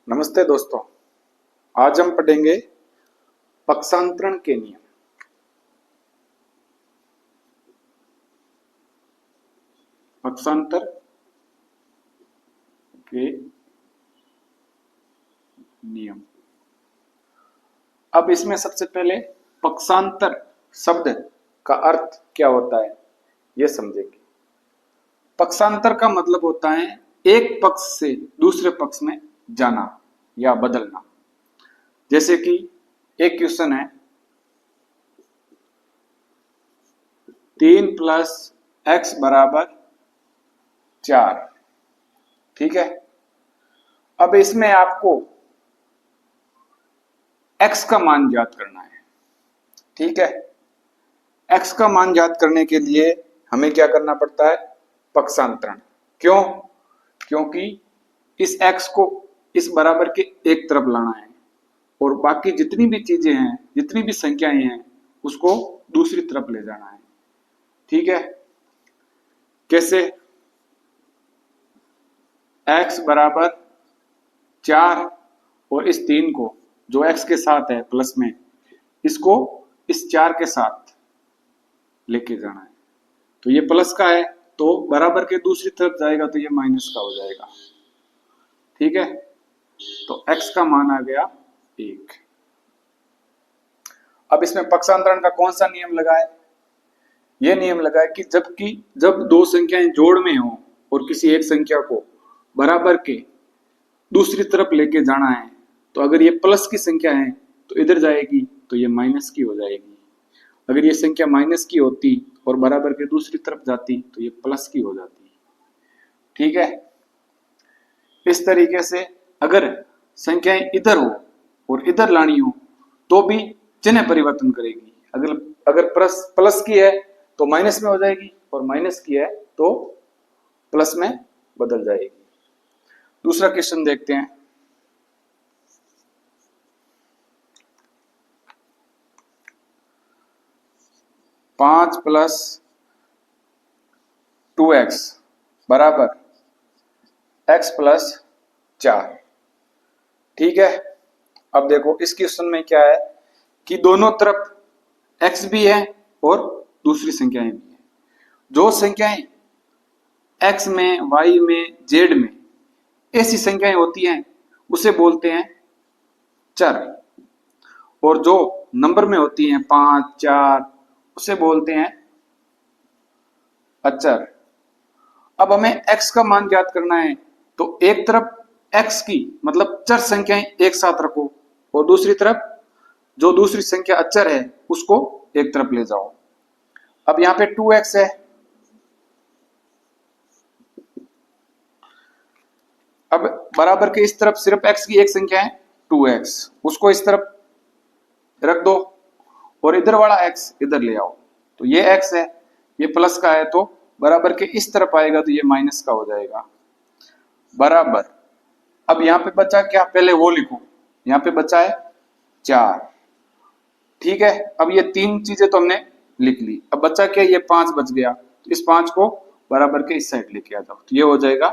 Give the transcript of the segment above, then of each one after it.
नमस्ते दोस्तों, आज हम पढ़ेंगे पक्षांतरण के नियम। पक्षांतर के नियम। अब इसमें सबसे पहले पक्षांतर शब्द का अर्थ क्या होता है यह समझेंगे। पक्षांतर का मतलब होता है एक पक्ष से दूसरे पक्ष में जाना या बदलना। जैसे कि एक क्वेश्चन है 3 + x = 4। ठीक है, अब इसमें आपको x का मान ज्ञात करना है। ठीक है, x का मान ज्ञात करने के लिए हमें क्या करना पड़ता है? पक्षांतरण। क्यों? क्योंकि इस x को इस बराबर के एक तरफ लाना है और बाकी जितनी भी चीजें हैं, जितनी भी संख्याएं हैं, उसको दूसरी तरफ ले जाना है। ठीक है, कैसे? x = 4 और इस 3 को जो x के साथ है प्लस में, इसको इस 4 के साथ लेके जाना है। तो ये प्लस का है तो बराबर के दूसरी तरफ जाएगा तो ये माइनस का हो जाएगा। ठीक है, तो x का मान आ गया 1। अब इसमें पक्षांतरण का कौन सा नियम लगा है? यह नियम लगा है कि जब दो संख्याएं जोड़ में हो और किसी एक संख्या को बराबर के दूसरी तरफ लेके जाना है, तो अगर ये प्लस की संख्या है तो इधर जाएगी तो ये माइनस की हो जाएगी। अगर ये संख्या माइनस की होती और बराबर के दूसरी तरफ जाती तो ये प्लस की हो जाती। ठीक है, इस तरीके से अगर संख्याएं इधर हो और इधर लानी हो तो भी चिन्ह परिवर्तन करेगी। अगर प्लस की है तो माइनस में हो जाएगी और माइनस की है तो प्लस में बदल जाएगी। दूसरा क्वेश्चन देखते हैं। पांच + 2x = x + 4। ठीक है, अब देखो इस क्वेश्चन में क्या है कि दोनों तरफ x भी है और दूसरी संख्याएं भी है। जो संख्याएं x में, y में, z में ऐसी संख्याएं होती हैं उसे बोलते हैं चर, और जो नंबर में होती हैं 5, 4 उसे बोलते हैं अचर। अब हमें x का मान ज्ञात करना है तो एक तरफ x की मतलब चर संख्याएं एक साथ रखो और दूसरी तरफ जो दूसरी संख्या अचर है उसको एक तरफ ले जाओ। अब यहां पे 2x है, अब बराबर के इस तरफ सिर्फ x की एक संख्या है 2x, उसको इस तरफ रख दो और इधर वाला x इधर ले आओ। तो ये x है, ये प्लस का है तो बराबर के इस तरफ आएगा तो ये माइनस का हो जाएगा। बराबर, अब यहाँ पे बचा क्या? पहले वो लिखो, यहाँ पे बचा है 4। ठीक है, अब ये 3 चीजें तो हमने लिख ली। अब बचा क्या? ये 5 बच गया, तो इस 5 को बराबर के इस साइड लेके आ जाओ तो ये हो जाएगा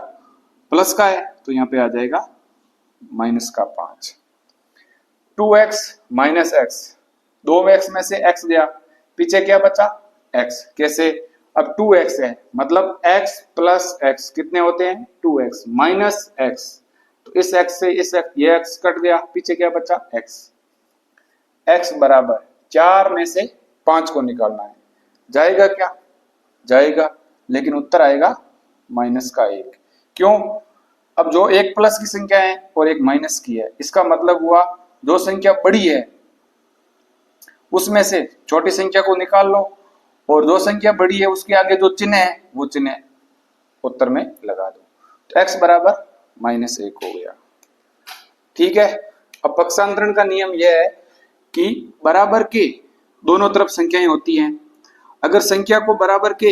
प्लस का है तो यहाँ पे आ जाएगा माइनस का 5। 2x - x, 2x में से x गया, पीछे क्या बचा? x। कैसे? अब 2x है मतलब x + x कितने होते हैं? 2x - x, तो इस x से इस x, ये x कट गया, पीछे क्या बचा? x। x = 4 में से 5 को निकालना है। जाएगा क्या? जाएगा, लेकिन उत्तर आएगा माइनस का 1। क्यों? अब जो एक प्लस की संख्या है और एक माइनस की है, इसका मतलब हुआ जो संख्या बड़ी है उसमें से छोटी संख्या को निकाल लो और जो संख्या बड़ी है उसके आगे जो चिन्ह है वो चिन्ह उत्तर में लगा दो। तो x = -1 हो गया। ठीक है, अब पक्षांतरण का नियम यह है कि बराबर के दोनों तरफ संख्याएं होती हैं। अगर संख्या को बराबर के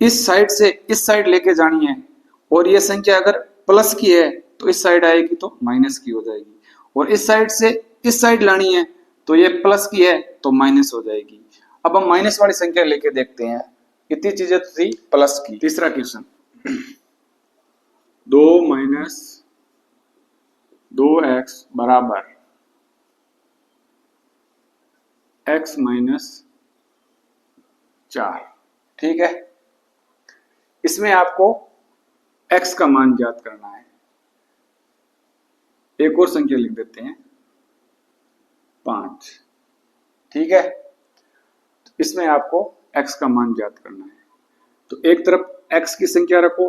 इस साइड से इस साइड लेके जानी है और ये संख्या अगर प्लस की है तो इस साइड आएगी तो माइनस की हो जाएगी, और इस साइड से इस साइड लानी है तो ये प्लस की है तो माइनस हो जाएगी। अब हम माइनस वाली संख्या लेके देखते हैं। कितनी चीजें थी प्लस की? तीसरा क्वेश्चन 2 - 2x बराबर x माइनस 4। ठीक है, इसमें आपको x का मान ज्ञात करना है। एक और संख्या लिख देते हैं 5। ठीक है, तो इसमें आपको x का मान ज्ञात करना है। तो एक तरफ x की संख्या रखो,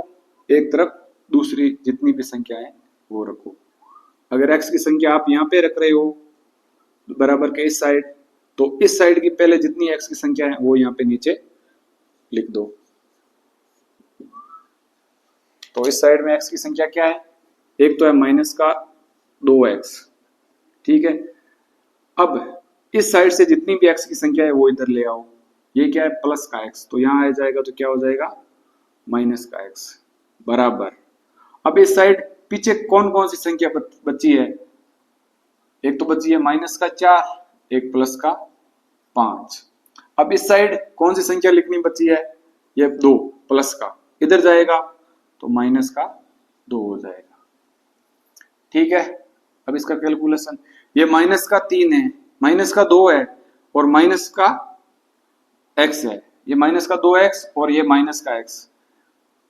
एक तरफ दूसरी जितनी भी संख्या है वो रखो। अगर x की संख्या आप यहाँ पे रख रहे हो बराबर के इस साइड, तो इस साइड की पहले जितनी x की संख्या है वो यहाँ पे नीचे लिख दो। तो इस साइड में x की संख्या क्या है, एक तो है माइनस का 2x। ठीक है, अब इस साइड से जितनी भी x की संख्या है वो इधर ले आओ। ये क्या है, प्लस का x, तो यहां आ जाएगा तो क्या हो जाएगा, माइनस का x बराबर। अब इस साइड पीछे कौन कौन सी संख्या बची है, एक तो बची है माइनस का 4, एक प्लस का 5। अब इस साइड कौन सी संख्या लिखनी बची है, ये 2 प्लस का, इधर जाएगा तो माइनस का 2 हो जाएगा। ठीक है, अब इसका कैलकुलेशन, ये माइनस का 3 है, माइनस का 2 है और माइनस का x है। ये माइनस का 2x और ये माइनस का x।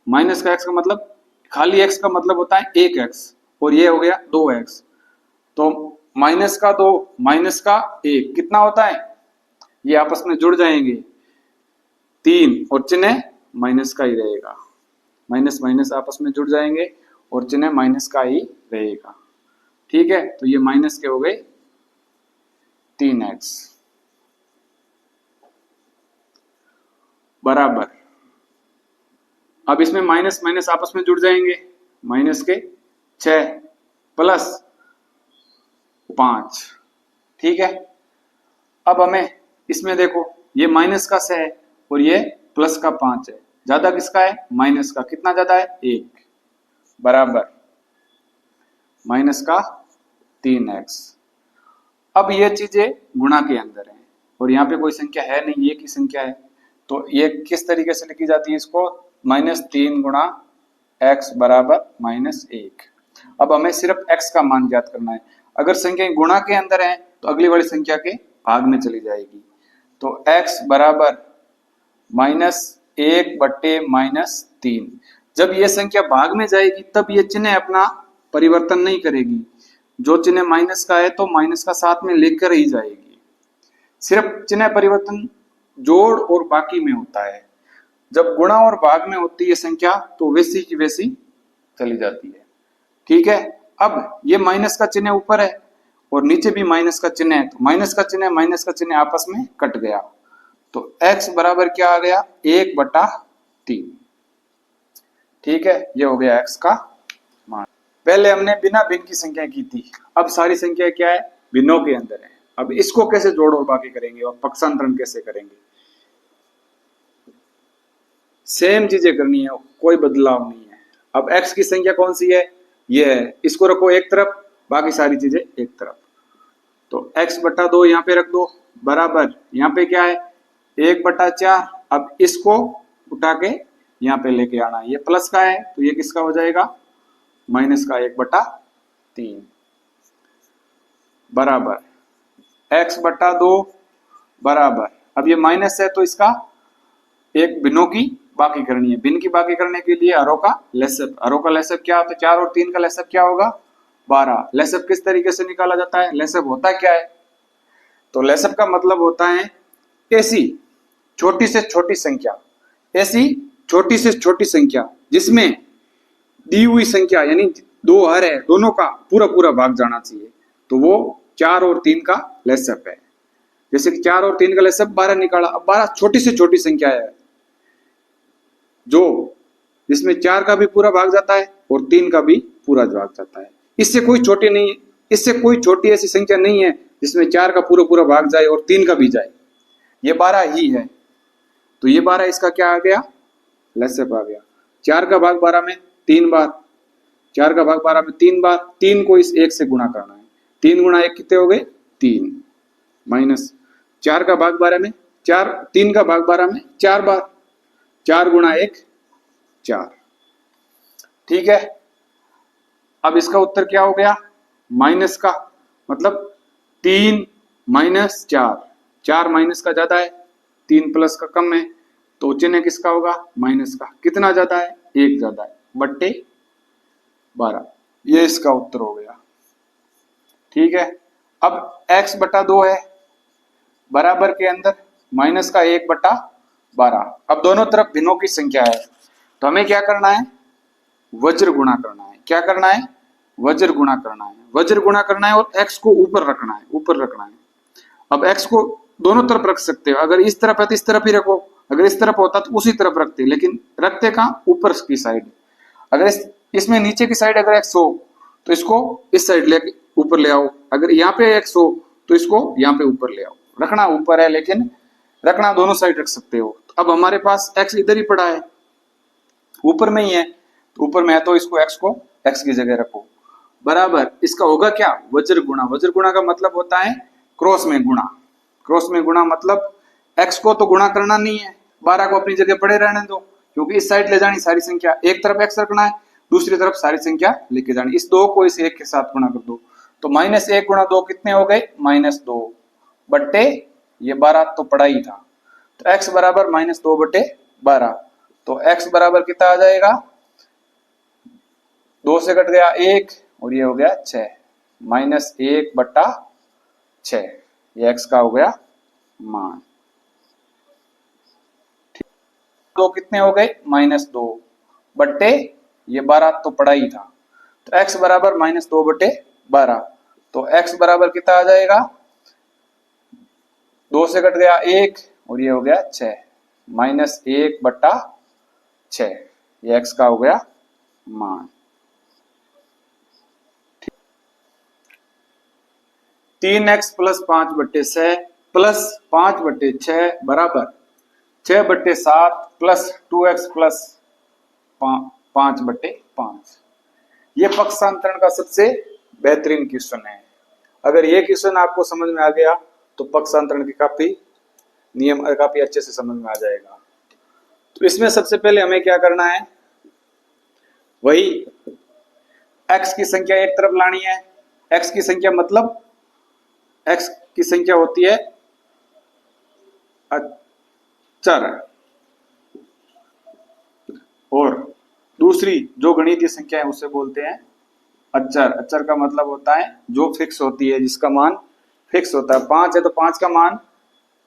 माइनस का x का मतलब, खाली x का मतलब होता है 1x और ये हो गया 2x। तो माइनस का 2 माइनस का 1 कितना होता है, ये आपस में जुड़ जाएंगे 3 और चिन्ह माइनस का ही रहेगा। माइनस माइनस आपस में जुड़ जाएंगे और चिन्ह माइनस का ही रहेगा। ठीक है, तो ये माइनस के हो गए 3x बराबर। अब इसमें माइनस माइनस आपस में जुड़ जाएंगे, माइनस के 6 प्लस 5। ठीक है, अब हमें इसमें देखो ये माइनस का 6 है और ये प्लस का 5 है, ज्यादा किसका है, माइनस का। कितना ज्यादा है, 1 बराबर माइनस का 3x। अब ये चीजें गुणा के अंदर है और यहाँ पे कोई संख्या है नहीं, ये की संख्या है, तो ये किस तरीके से लिखी जाती है, इसको -3 गुणा x बराबर -1। अब हमें सिर्फ x का मान ज्ञात करना है। अगर संख्या गुणा के अंदर है तो अगली वाली संख्या के भाग में चली जाएगी। तो x बराबर -1 बट्टे -3। जब ये संख्या भाग में जाएगी तब ये चिन्ह अपना परिवर्तन नहीं करेगी। जो चिन्ह माइनस का है तो माइनस का साथ में लेकर ही जाएगी। सिर्फ चिन्ह परिवर्तन जोड़ और बाकी में होता है। जब गुणा और भाग में होती है संख्या तो वैसी की वैसी चली जाती है। ठीक है, अब ये माइनस का चिन्ह ऊपर है और नीचे भी माइनस का चिन्ह है, तो माइनस का चिन्ह आपस में कट गया। तो x बराबर क्या आ गया, 1/3। ठीक है, ये हो गया x का मान। पहले हमने बिना भिन्न की संख्या की थी, अब सारी संख्या क्या है, भिन्नों के अंदर है। अब इसको कैसे जोड़ और बाकी करेंगे और पक्षांतरण कैसे करेंगे, सेम चीजें करनी है, कोई बदलाव नहीं है। अब x की संख्या कौन सी है, ये है, इसको रखो एक तरफ, बाकी सारी चीजें एक तरफ। तो x/2 यहाँ पे रख दो बराबर, यहाँ पे क्या है 1/4। अब इसको उठा के यहाँ पे लेके आना, ये प्लस का है तो ये किसका हो जाएगा, माइनस का 1/3 बराबर x/2 बराबर। अब ये माइनस है तो इसका एक भिन्नों की बाकी करनी है। भिन्न की बाकी करने के लिए हरों का लसब, हरों का लसब क्या होता है, 4 और 3 का लसब क्या होगा, 12। लसब किस तरीके से निकाला जाता है, लसब होता क्या है, तो लसब का मतलब होता है ऐसी छोटी से छोटी संख्या, ऐसी छोटी से छोटी संख्या जिसमें दी हुई संख्या यानी 2 हर है, दोनों का पूरा पूरा भाग जाना चाहिए, तो वो 4 और 3 का लसब है। जैसे कि 4 और 3 का लसब 12 निकाला। अब 12 छोटी से छोटी संख्या है जो जिसमें 4 का भी पूरा भाग जाता है और 3 का भी पूरा भाग जाता है। इससे कोई छोटी नहीं, इससे कोई छोटी ऐसी संख्या नहीं है जिसमें 4 का पूरा पूरा भाग जाए और 3 का भी जाए, ये 12 ही है। तो ये 12 इसका क्या आ गया, लसब आ गया। 4 का भाग 12 में 3 बार, 4 का भाग 12 में 3 बार, 3 को इस 1 से गुणा करना है। 3 गुणा 1 कितने हो गए, 3 माइनस 4 का भाग 12 में 4, 3 का भाग 12 में 4 बार, 4 गुणा 1 4। ठीक है, अब इसका उत्तर क्या हो गया, माइनस का मतलब 3 माइनस 4, 4 माइनस का ज्यादा है, 3 प्लस का कम है, तो चिन्ह किसका होगा? माइनस का। कितना ज्यादा है? 1 ज्यादा है, बट्टे 12। ये इसका उत्तर हो गया। ठीक है, अब x बटा 2 है बराबर के अंदर माइनस का 1 बटा 12। अब दोनों तरफ भिन्नों की संख्या है, तो हमें क्या करना है? वज्र गुणा करना है। क्या करना है? वज्र गुणा करना है। वज्र गुणा करना है और x को ऊपर रखना है, ऊपर रखना है। अब x को दोनों तरफ रख सकते हो, अगर इस तरफ है तो इस तरफ ही रखो, अगर इस तरफ होता तो उसी तरफ रखते, लेकिन रखते कहाँ? ऊपर की साइड। अगर इसमें नीचे की साइड अगर x हो तो इसको इस साइड ले ऊपर ले आओ, अगर यहाँ पे x हो तो इसको यहाँ पे ऊपर ले आओ। रखना ऊपर है, लेकिन रखना दोनों साइड रख सकते हो। अब हमारे पास x इधर ही पड़ा है, ऊपर में ही है, तो ऊपर में है तो इसको x को x की जगह रखो, बराबर इसका होगा क्या? वज्र गुणा। वज्र गुणा का मतलब होता है क्रॉस में गुणा। क्रॉस में गुणा मतलब x को तो गुणा करना नहीं है, 12 को अपनी जगह पड़े रहने दो, क्योंकि इस साइड ले जानी सारी संख्या, एक तरफ x रखना है, दूसरी तरफ सारी संख्या लेके जानी। इस 2 को इस 1 के साथ गुणा कर दो, तो -1 गुणा 2 कितने हो गए? -2 बट्टे ये 12 तो पड़ा ही था, तो x बराबर -2 बटे 12। तो x बराबर कितना आ जाएगा? 2 से कट गया 1 और ये हो गया 6, -1 बट्टा 6, ये x का हो गया मान। 2 कितने हो गए? -2 बट्टे ये 12 तो पड़ा ही था, तो x बराबर -2 बटे 12। तो x बराबर कितना आ जाएगा? 2 से कट गया 1 और ये हो गया 6, -1 बट्टा 6, ये x का हो गया मान। 3x प्लस 5 बट्टे 6 प्लस 5 बट्टे 6 बराबर 6 बट्टे 7 प्लस 2x प्लस 5 बट्टे 5। ये पक्षांतरण का सबसे बेहतरीन क्वेश्चन है। अगर ये क्वेश्चन आपको समझ में आ गया तो पक्षांतरण के काफी नियम काफी अच्छे से समझ में आ जाएगा। तो इसमें सबसे पहले हमें क्या करना है? वही x की संख्या एक तरफ लानी है। x की संख्या मतलब x की संख्या होती है अचर, और दूसरी जो गणितीय संख्या है उसे बोलते हैं अचर। अचर का मतलब होता है जो फिक्स होती है, जिसका मान फिक्स होता है। 5 है तो 5 का मान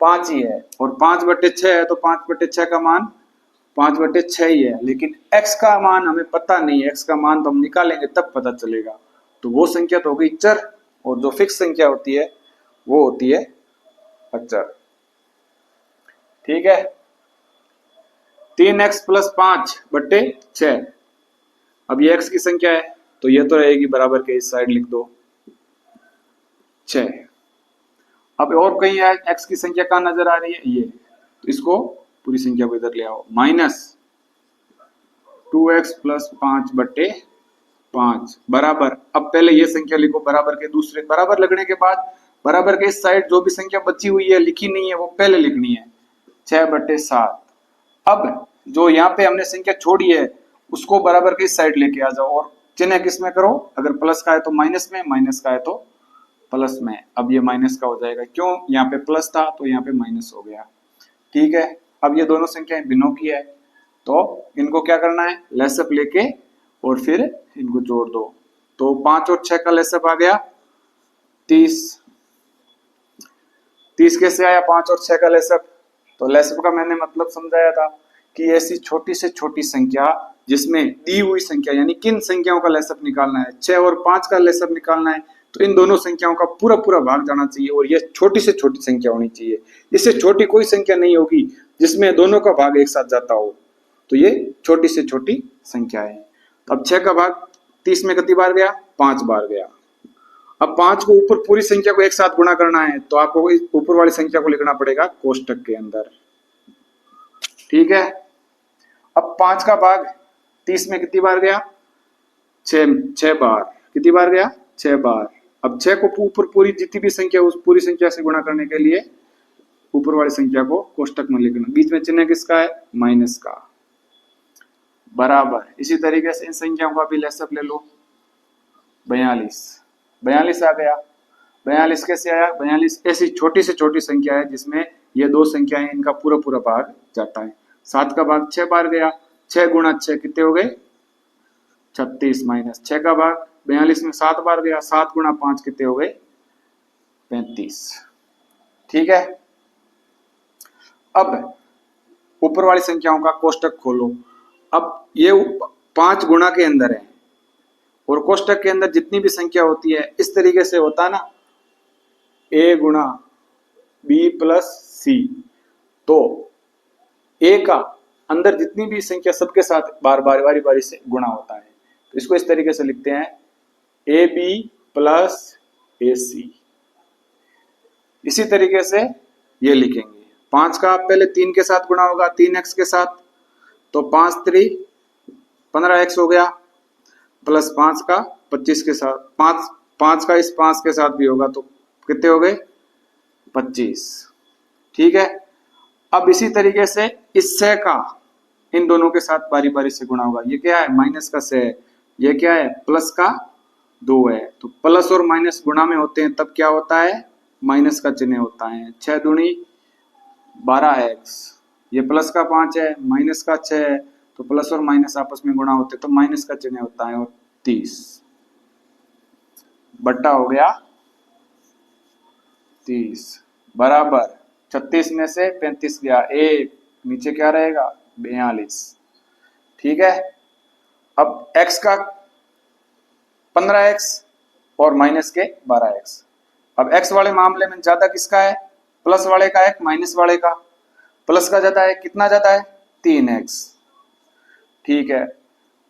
5 ही है, और 5 बटे 6 है तो 5 बटे 6 का मान 5 बटे 6 ही है, लेकिन x का मान हमें पता नहीं है। x का मान तो हम निकालेंगे तब पता चलेगा। तो वो संख्या तो हो गई चर, और जो फिक्स संख्या होती है वो होती है अचर। ठीक है, 3x प्लस 5 बट्टे 6। अब ये x की संख्या है तो ये तो रहेगी बराबर के इस साइड लिख दो 6। अब और कहीं x की संख्या कहाँ नजर आ रही है? ये, तो इसको पूरी संख्या को इधर ले आओ, -2x प्लस 5 बट्टे 5 बराबर। अब पहले ये संख्या लिखो, बराबर के दूसरे बराबर लगने के बाद बराबर के इस साइड जो भी संख्या बची हुई है लिखी नहीं है वो पहले लिखनी है, 6 बट्टे 7। अब जो यहाँ पे हमने संख्या छोड़ी है उसको बराबर के इस साइड लेके आ जाओ, और चिन्ह किस में करो? अगर प्लस का है तो माइनस में, माइनस का है तो प्लस में। अब ये माइनस का हो जाएगा, क्यों? यहाँ पे प्लस था तो यहाँ पे माइनस हो गया। ठीक है, अब ये दोनों संख्याएं भिन्नों की है, तो इनको क्या करना है? लेसअप लेके और फिर इनको जोड़ दो, तो 5 और 6 का लेसअप आ गया 30। 30 कैसे आया? 5 और 6 का लेसअप। तो लेसअप का मैंने मतलब समझाया था कि ऐसी छोटी से छोटी संख्या जिसमें दी हुई संख्या, यानी किन संख्याओं का लेसअप निकालना है, 6 और 5 का लेसअप निकालना है, तो इन दोनों संख्याओं का पूरा पूरा भाग जाना चाहिए, और ये छोटी से छोटी संख्या होनी चाहिए। इससे छोटी कोई संख्या नहीं होगी जिसमें दोनों का भाग एक साथ जाता हो, तो ये छोटी से छोटी संख्या है। तो अब 6 का भाग 30 में कितनी बार गया? 5 बार गया। अब 5 को ऊपर पूरी संख्या को एक साथ गुणा करना है, तो आपको ऊपर वाली संख्या को लिखना पड़ेगा कोष्टक के अंदर। ठीक है, अब 5 का भाग 30 में कितनी बार गया? 6 बार। कितनी बार गया? 6 बार। अब 6 को ऊपर पूरी जितनी भी संख्या उस पूरी संख्या से गुणा करने के लिए ऊपर वाली संख्या को कोष्टक में लिखना। बीच में चिन्ह किसका है? माइनस का, बराबर। इसी तरीके से इन संख्याओं का भी लेसअप ले लो, 42। 42 आ गया। 42 कैसे आया? 42 ऐसी छोटी से छोटी संख्या है जिसमें ये दो संख्याएं इनका पूरा पूरा भाग जाता है। 7 का भाग 6 बार गया, 6 गुणा 6 कितने हो गए? 36 माइनस 6 का भाग 42 में 7 बार गया, 7 गुणा 5 कितने हो गए? 35। ठीक है, अब ऊपर वाली संख्याओं का कोष्टक खोलो। अब ये 5 गुणा के अंदर है और कोष्टक के अंदर जितनी भी संख्या होती है इस तरीके से होता है ना, a गुणा बी प्लस सी। तो a का अंदर जितनी भी संख्या सबके साथ बार बार बारी बारी से गुणा होता है, तो इसको इस तरीके से लिखते हैं ए बी प्लस ए सी। इसी तरीके से ये लिखेंगे। 5 का पहले 3 के साथ गुणा होगा, 3x के साथ, तो 5 3 15x हो गया, प्लस 5 का 25 के साथ, 5 का इस 5 के साथ भी होगा तो कितने हो गए? 25। ठीक है, अब इसी तरीके से इस 6 का इन दोनों के साथ बारी बारी से गुणा होगा। ये क्या है? माइनस का 6, ये क्या है? प्लस का 2 है। तो प्लस और माइनस गुणा में होते हैं तब क्या होता है? माइनस का चिन्ह होता है। 6 दूनी 12x, ये प्लस का 5 है, माइनस का 6 है, तो प्लस और माइनस आपस में गुणा होते हैं तो माइनस का चिन्ह होता है। और 30 बट्टा हो गया 30 बराबर 36 में से 35 गया, एक नीचे क्या रहेगा? 42। ठीक है, अब x का 15x और माइनस के 12x। अब x वाले मामले में ज्यादा किसका है? प्लस वाले का है, माइनस वाले का? प्लस का ज्यादा है, कितना ज्यादा है? 3x। ठीक है,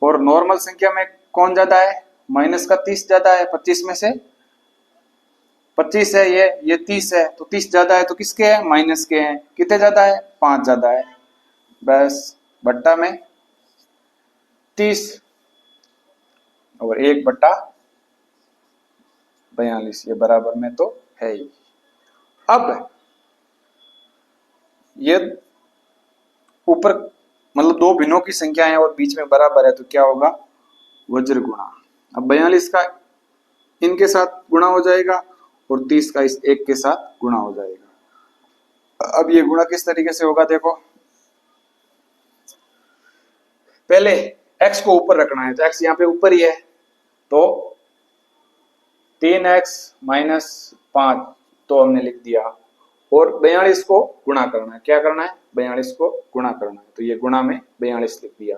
और नॉर्मल संख्या में कौन ज्यादा है? माइनस का 30 ज्यादा है। 25 में से 25 है, ये 30 है, तो 30 ज्यादा है तो किसके हैं? माइनस के हैं। कितने ज्यादा है? 5 ज्यादा है। बस बट्टा में 30 और 1 बट्टा 42, ये बराबर में तो है ही। अब ये ऊपर मतलब दो भिन्नों की संख्या है और बीच में बराबर है तो क्या होगा? वज्र गुणा। अब 42 का इनके साथ गुणा हो जाएगा और 30 का इस एक के साथ गुणा हो जाएगा। अब ये गुणा किस तरीके से होगा? देखो, पहले x को ऊपर रखना है, तो x यहाँ पे ऊपर ही है, तो 3x माइनस 5 तो हमने लिख दिया, और 42 को गुणा करना है। क्या करना है? 42 को गुणा करना है, तो ये गुणा में 42 लिख दिया,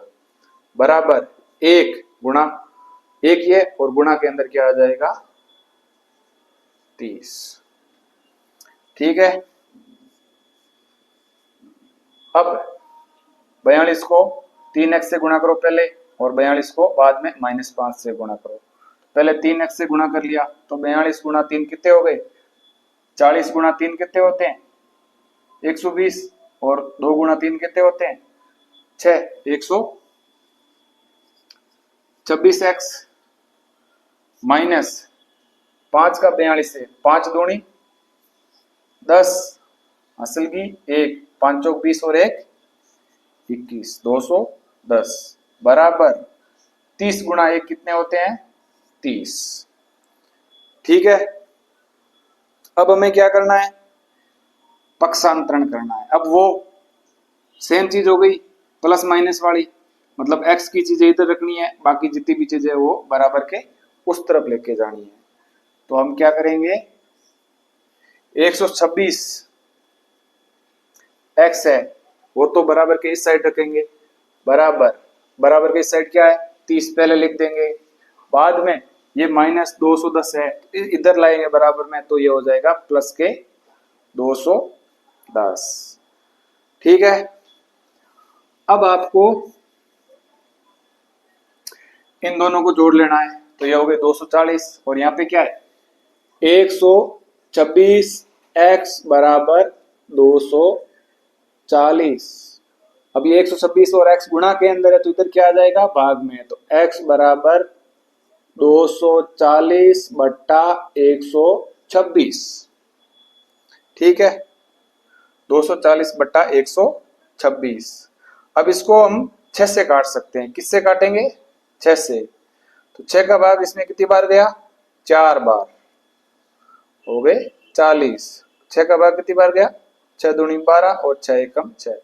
बराबर 1 गुणा 1 ये, और गुणा के अंदर क्या आ जाएगा? 30। ठीक है, अब 42 को 3x से गुणा करो पहले, और 42 को बाद में -5 से गुणा करो। पहले 3x से गुणा कर लिया तो 42 गुणा 3 कितने हो गए? 40 गुणा 3 कितने होते हैं? 120, और 2 गुणा 3 कितने होते हैं? 6, 126x माइनस 5 का 42 से 5 दूनी 10, असल की 1, 5 चौक 20 और 1 21, 210 बराबर 30 गुणा 1 कितने होते हैं? 30। ठीक है, अब हमें क्या करना है? पक्षांतरण करना है। अब वो सेम चीज हो गई प्लस माइनस वाली, मतलब x की चीजें इधर रखनी है, बाकी जितनी भी चीजें वो बराबर के उस तरफ लेके जानी है। तो हम क्या करेंगे? 126 x है वो तो बराबर के इस साइड रखेंगे, बराबर के इस साइड क्या है? 30 पहले लिख देंगे, बाद में ये -210 है इधर लाएंगे बराबर में, तो ये हो जाएगा प्लस के 210। ठीक है, अब आपको इन दोनों को जोड़ लेना है, तो ये हो गए 240, और यहाँ पे क्या है? 126x बराबर 240। अब ये 126 और x गुणा के अंदर है तो इधर क्या आ जाएगा? भाग में, तो x बराबर 240 बट्टा 126। ठीक है, 240 बट्टा 126। अब इसको हम 6 से काट सकते हैं। किससे काटेंगे? 6 से। तो 6 का भाग इसमें कितनी बार गया? 4 बार हो गए 40। 6 का भाग कितनी बार गया? 6 दूनी 12 और 6 एकम 6।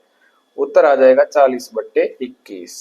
उत्तर आ जाएगा 40/21।